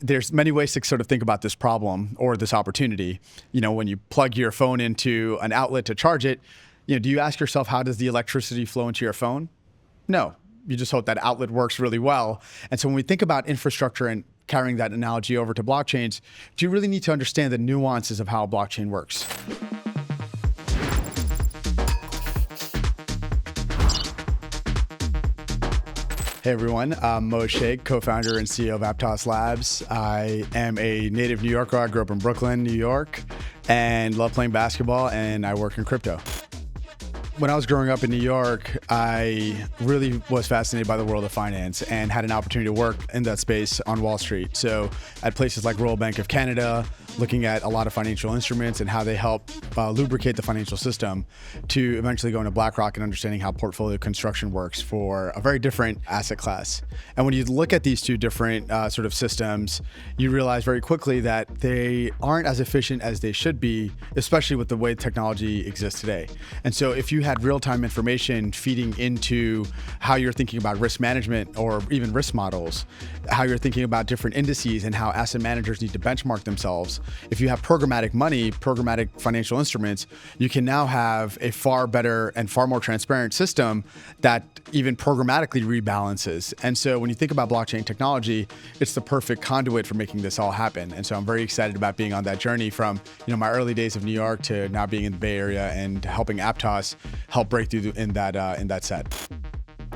there's many ways to sort of think about this problem or this opportunity. When you plug your phone into an outlet to charge it, do you ask yourself, how does the electricity flow into your phone? No, you just hope that outlet works really well. And so when we think about infrastructure and carrying that analogy over to blockchains, do you really need to understand the nuances of how a blockchain works? Hey everyone, I'm Shaikh, co-founder and CEO of Aptos Labs. I am a native New Yorker. I grew up in Brooklyn, New York, and love playing basketball, and I work in crypto. When I was growing up in New York, I really was fascinated by the world of finance and had an opportunity to work in that space on Wall Street. So at places like Royal Bank of Canada, looking at a lot of financial instruments and how they help lubricate the financial system, to eventually going to BlackRock and understanding how portfolio construction works for a very different asset class. And when you look at these two different sort of systems, you realize very quickly that they aren't as efficient as they should be, especially with the way technology exists today. And so if you had real-time information feeding into how you're thinking about risk management or even risk models, how you're thinking about different indices and how asset managers need to benchmark themselves, if you have programmatic money, programmatic financial instruments, you can now have a far better and far more transparent system that even programmatically rebalances. And so when you think about blockchain technology, it's the perfect conduit for making this all happen. And so I'm very excited about being on that journey from my early days of New York to now being in the Bay Area and helping Aptos help break through in that set.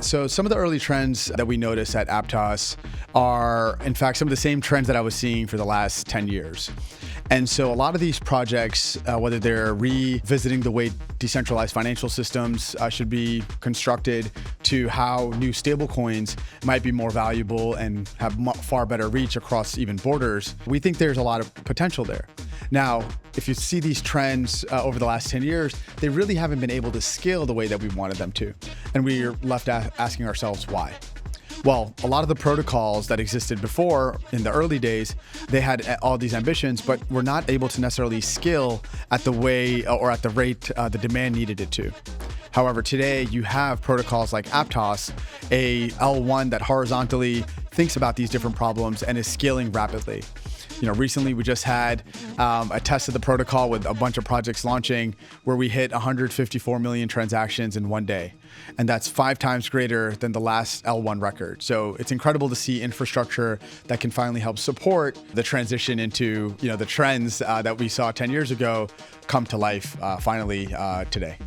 So some of the early trends that we noticed at Aptos are, in fact, some of the same trends that I was seeing for the last 10 years. And so a lot of these projects, whether they're revisiting the way decentralized financial systems should be constructed, to how new stablecoins might be more valuable and have far better reach across even borders, we think there's a lot of potential there. Now, if you see these trends over the last 10 years, they really haven't been able to scale the way that we wanted them to. And we're left asking ourselves why. Well, a lot of the protocols that existed before in the early days, they had all these ambitions, but were not able to necessarily scale at the way or at the rate the demand needed it to. However, today you have protocols like Aptos, a L1 that horizontally thinks about these different problems and is scaling rapidly. Recently we just had a test of the protocol with a bunch of projects launching where we hit 154 million transactions in one day. And that's 5 times greater than the last L1 record. So it's incredible to see infrastructure that can finally help support the transition into the trends that we saw 10 years ago come to life finally today.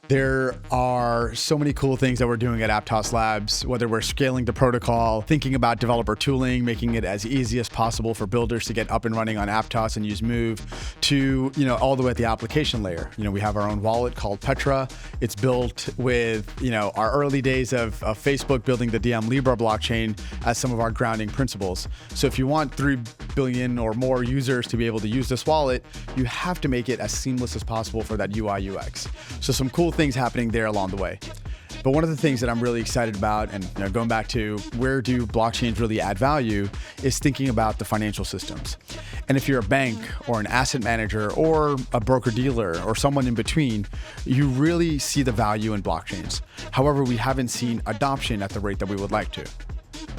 There are so many cool things that we're doing at Aptos Labs, whether we're scaling the protocol, thinking about developer tooling, making it as easy as possible for builders to get up and running on Aptos and use Move, to all the way at the application layer. We have our own wallet called Petra. It's built with our early days of Facebook building the DM Libra blockchain as some of our grounding principles. So if you want 3 billion or more users to be able to use this wallet, you have to make it as seamless as possible for that UI UX. So some cool things happening there along the way. But one of the things that I'm really excited about, and going back to where do blockchains really add value, is thinking about the financial systems. And if you're a bank or an asset manager or a broker-dealer or someone in between, you really see the value in blockchains. However, we haven't seen adoption at the rate that we would like to.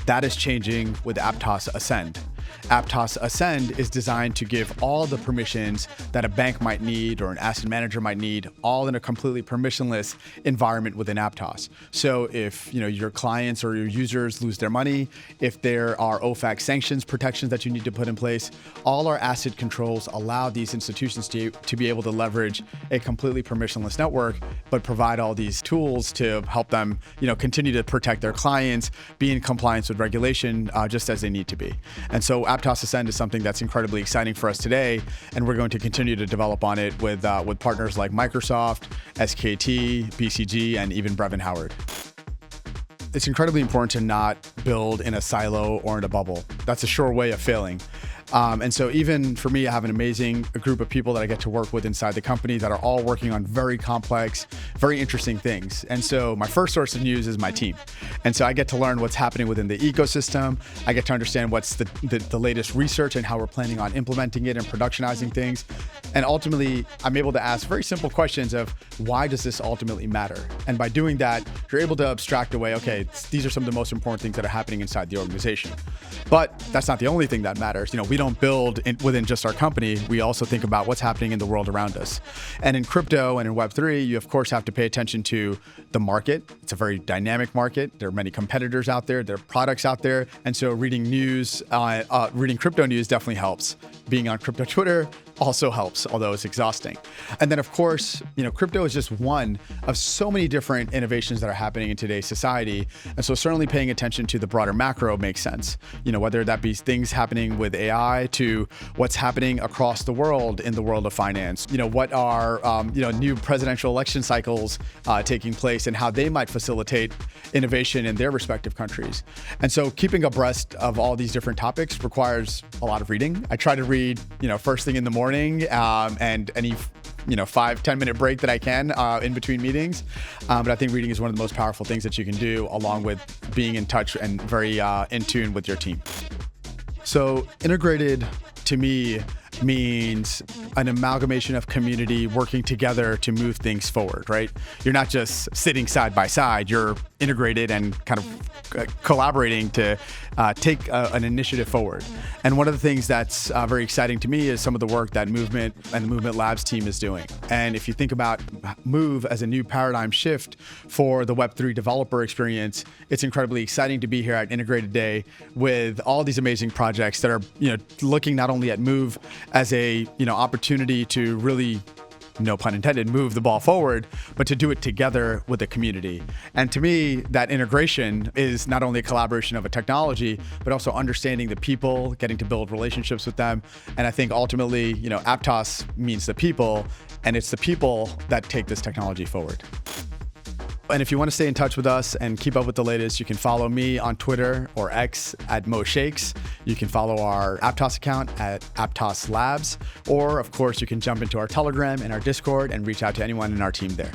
That is changing with Aptos Ascend. Aptos Ascend is designed to give all the permissions that a bank might need or an asset manager might need, all in a completely permissionless environment within Aptos. So if your clients or your users lose their money, if there are OFAC sanctions protections that you need to put in place, all our asset controls allow these institutions to be able to leverage a completely permissionless network, but provide all these tools to help them continue to protect their clients, be in compliance with regulation just as they need to be. And so Aptos Ascend is something that's incredibly exciting for us today, and we're going to continue to develop on it with partners like Microsoft, SKT, BCG, and even Brevin Howard. It's incredibly important to not build in a silo or in a bubble. That's a sure way of failing. And so even for me, I have an amazing group of people that I get to work with inside the company that are all working on very complex, very interesting things. And so my first source of news is my team. And so I get to learn what's happening within the ecosystem. I get to understand what's the latest research and how we're planning on implementing it and productionizing things. And ultimately, I'm able to ask very simple questions of why does this ultimately matter? And by doing that, you're able to abstract away, okay, these are some of the most important things that are happening inside the organization. But that's not the only thing that matters. We don't build within just our company. We also think about what's happening in the world around us. And in crypto and in Web3, you of course have to pay attention to the market. It's a very dynamic market. There are many competitors out there. There are products out there. And so reading news, reading crypto news definitely helps. Being on crypto Twitter also helps, although it's exhausting. And then of course, crypto is just one of so many different innovations that are happening in today's society. And so certainly paying attention to the broader macro makes sense. Whether that be things happening with AI to what's happening across the world in the world of finance, what are, new presidential election cycles taking place and how they might facilitate innovation in their respective countries. And so keeping abreast of all these different topics requires a lot of reading. I try to read, first thing in the morning and any 5-10 minute break that I can in between meetings. But I think reading is one of the most powerful things that you can do, along with being in touch and very in tune with your team. So integrated to me means an amalgamation of community working together to move things forward, right? You're not just sitting side by side, you're integrated and kind of collaborating to take an initiative forward. And one of the things that's very exciting to me is some of the work that Movement and the Movement Labs team is doing. And if you think about Move as a new paradigm shift for the Web3 developer experience, it's incredibly exciting to be here at Integrated Day with all these amazing projects that are, looking not only at Move as a, opportunity to really, no pun intended, move the ball forward, but to do it together with the community. And to me, that integration is not only a collaboration of a technology, but also understanding the people, getting to build relationships with them. And I think ultimately, Aptos means the people, and it's the people that take this technology forward. And if you want to stay in touch with us and keep up with the latest, you can follow me on Twitter or X at Shaikhs. You can follow our Aptos account at Aptos Labs. Or, of course, you can jump into our Telegram and our Discord and reach out to anyone in our team there.